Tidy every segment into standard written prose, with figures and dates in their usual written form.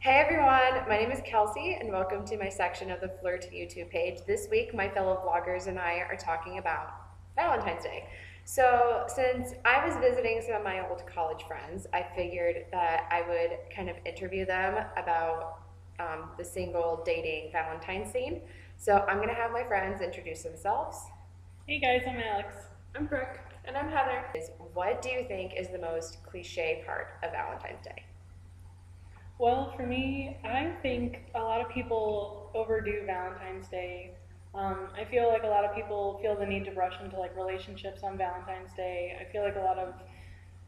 Hey everyone, my name is Kelsey and welcome to my section of the Flirt YouTube page. This week, my fellow vloggers and I are talking about Valentine's Day. So since I was visiting some of my old college friends, I figured that I would kind of interview them about the single dating Valentine scene. So I'm gonna have my friends introduce themselves. Hey guys, I'm Alex. I'm Brooke. And I'm Heather. What do you think is the most cliche part of Valentine's Day? Well, for me, I think a lot of people overdo Valentine's Day. I feel like a lot of people feel the need to rush into like relationships on Valentine's Day. I feel like a lot of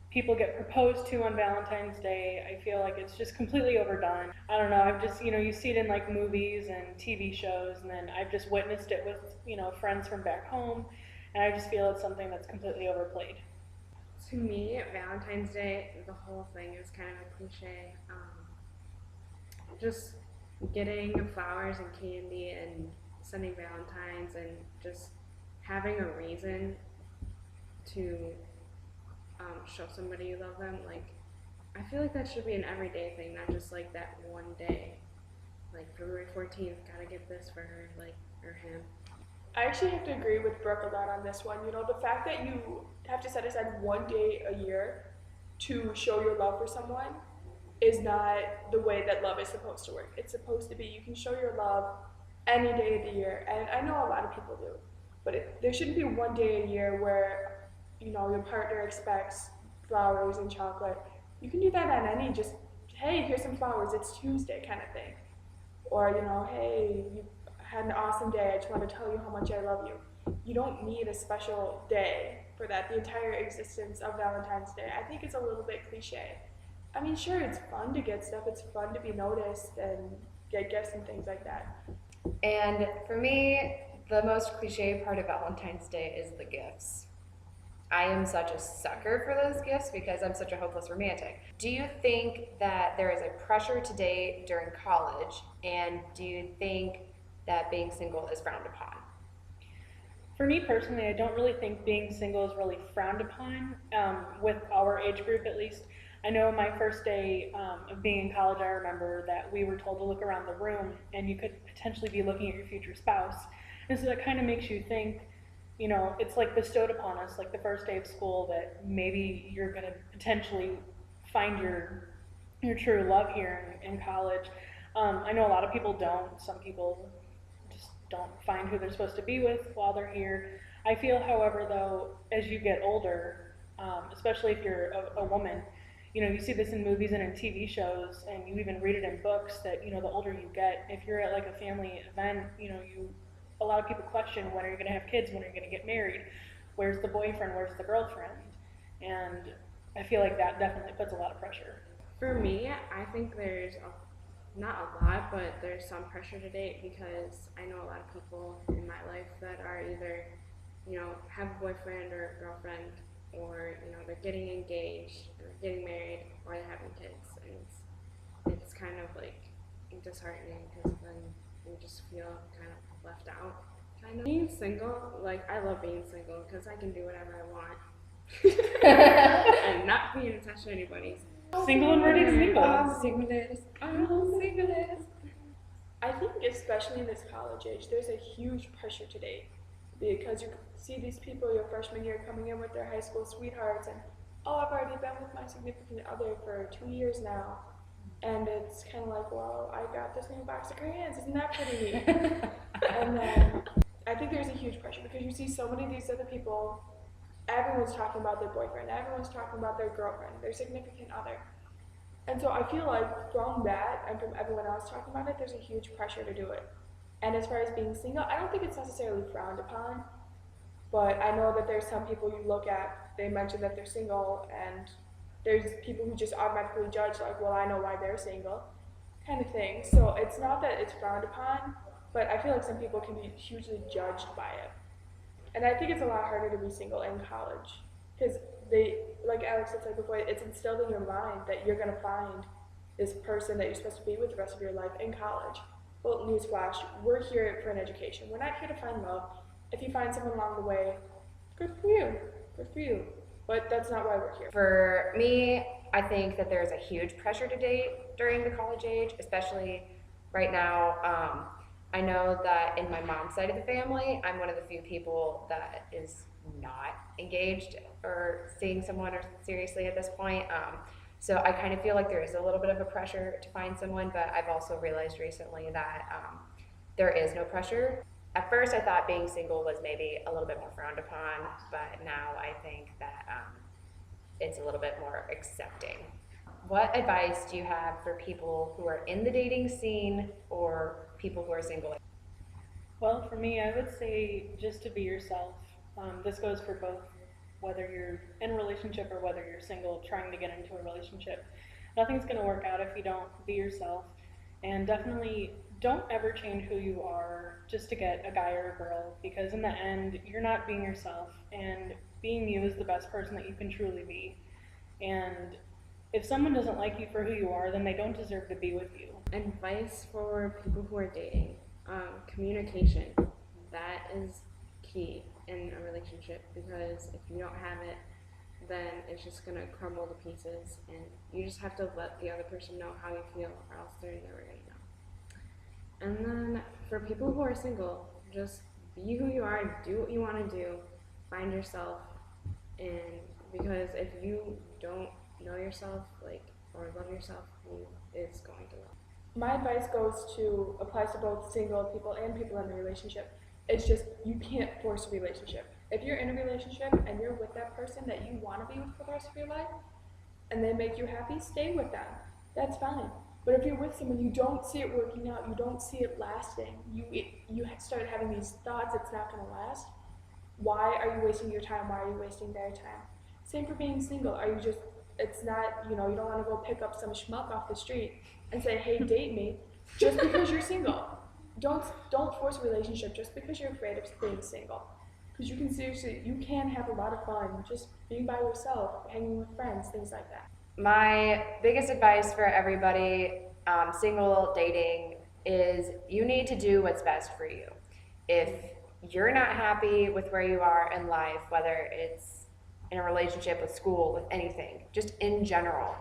people get proposed to on Valentine's Day. I feel like it's just completely overdone. I don't know. I've just, you see it in like movies and TV shows, and then I've just witnessed it with, friends from back home, and I just feel it's something that's completely overplayed. To me, Valentine's Day, the whole thing is kind of a cliche. Just getting flowers and candy and sending Valentines and just having a reason to show somebody you love them. Like, I feel like that should be an everyday thing, not just like that one day. Like February 14th, gotta get this for her, like, or him. I actually have to agree with Brooke a lot on this one. The fact that you have to set aside one day a year to show your love for someone is not the way that love is supposed to work. It's supposed to be you can show your love any day of the year, and I know a lot of people do, but there shouldn't be one day a year where your partner expects flowers and chocolate. You can do that on any just hey, here's some flowers. It's Tuesday kind of thing, or hey, you had an awesome day. I just want to tell you how much I love you. You don't need a special day for that. The entire existence of Valentine's Day, I think, is a little bit cliche. I mean, sure, it's fun to get stuff. It's fun to be noticed and get gifts and things like that. And for me, the most cliche part of Valentine's Day is the gifts. I am such a sucker for those gifts because I'm such a hopeless romantic. Do you think that there is a pressure to date during college? And do you think that being single is frowned upon? For me personally, I don't really think being single is really frowned upon, with our age group at least. I know my first day of being in college, I remember that we were told to look around the room and you could potentially be looking at your future spouse. And so that kind of makes you think, it's like bestowed upon us, like the first day of school, that maybe you're going to potentially find your true love here in college. I know a lot of people don't. Some people just don't find who they're supposed to be with while they're here. I feel, however, though, as you get older, especially if you're a woman, you see this in movies and in TV shows, and you even read it in books that, the older you get, if you're at like a family event, a lot of people question, when are you going to have kids? When are you going to get married? Where's the boyfriend? Where's the girlfriend? And I feel like that definitely puts a lot of pressure. For me, I think there's not a lot, but there's some pressure to date because I know a lot of people in my life that are either, have a boyfriend or a girlfriend, or they're getting engaged, or getting married, or they're having kids, and it's kind of like disheartening because then you just feel kind of left out. Kind of being single, like I love being single because I can do whatever I want and not being attached to anybody. Single and ready to mingle. Singleness. I think especially in this college age, there's a huge pressure to date because you see these people your freshman year coming in with their high school sweethearts and, oh, I've already been with my significant other for 2 years now. And it's kind of like, well, I got this new box of crayons. Isn't that pretty neat? And then I think there's a huge pressure because you see so many of these other people. Everyone's talking about their boyfriend. Everyone's talking about their girlfriend, their significant other. And so I feel like from that and from everyone else talking about it, there's a huge pressure to do it. And as far as being single, I don't think it's necessarily frowned upon. But I know that there's some people you look at, they mention that they're single, and there's people who just automatically judge, like, well, I know why they're single, kind of thing. So it's not that it's frowned upon, but I feel like some people can be hugely judged by it. And I think it's a lot harder to be single in college because like Alex said before, it's instilled in your mind that you're going to find this person that you're supposed to be with the rest of your life in college. Well, newsflash, we're here for an education. We're not here to find love. If you find someone along the way, good for you. Good for you. But that's not why we're here. For me, I think that there's a huge pressure to date during the college age, especially right now. I know that in my mom's side of the family, I'm one of the few people that is not engaged or seeing someone or seriously at this point. So I kind of feel like there is a little bit of a pressure to find someone, but I've also realized recently that there is no pressure. At first, I thought being single was maybe a little bit more frowned upon, but now I think that it's a little bit more accepting. What advice do you have for people who are in the dating scene or people who are single? Well, for me, I would say just to be yourself. This goes for both, whether you're in a relationship or whether you're single trying to get into a relationship. Nothing's going to work out if you don't be yourself. And definitely don't ever change who you are just to get a guy or a girl, because in the end, you're not being yourself, and being you is the best person that you can truly be. And if someone doesn't like you for who you are, then they don't deserve to be with you. Advice for people who are dating: communication. That is key in a relationship, because if you don't have it, then it's just gonna crumble to pieces, and you just have to let the other person know how you feel, or else they're never gonna know. And then for people who are single, just be who you are, do what you want to do, find yourself, and because if you don't know yourself, like, or love yourself, who is going to love? My advice applies to both single people and people in a relationship. It's just, you can't force a relationship. If you're in a relationship and you're with that person that you want to be with for the rest of your life, and they make you happy, stay with them. That's fine. But if you're with someone, you don't see it working out, you don't see it lasting, you start having these thoughts, it's not going to last. Why are you wasting your time? Why are you wasting their time? Same for being single. It's not, you don't want to go pick up some schmuck off the street and say, hey, date me, just because you're single. Don't force a relationship just because you're afraid of being single. Because you can have a lot of fun just being by yourself, hanging with friends, things like that. My biggest advice for everybody, single, dating, is you need to do what's best for you. If you're not happy with where you are in life, whether it's in a relationship, with school, with anything, just in general,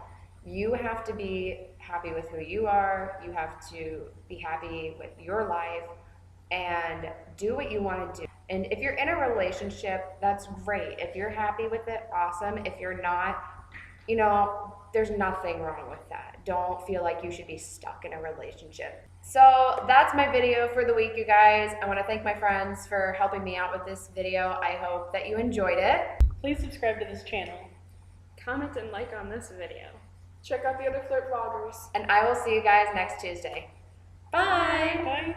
you have to be happy with who you are. You have to be happy with your life and do what you want to do. And if you're in a relationship, that's great. If you're happy with it, awesome. If you're not, there's nothing wrong with that. Don't feel like you should be stuck in a relationship. So that's my video for the week, you guys. I want to thank my friends for helping me out with this video. I hope that you enjoyed it. Please subscribe to this channel. Comment and like on this video. Check out the other flirt vloggers. And I will see you guys next Tuesday. Bye. Bye.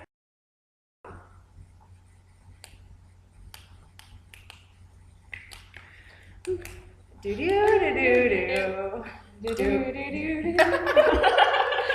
Do do do do do do do do do do.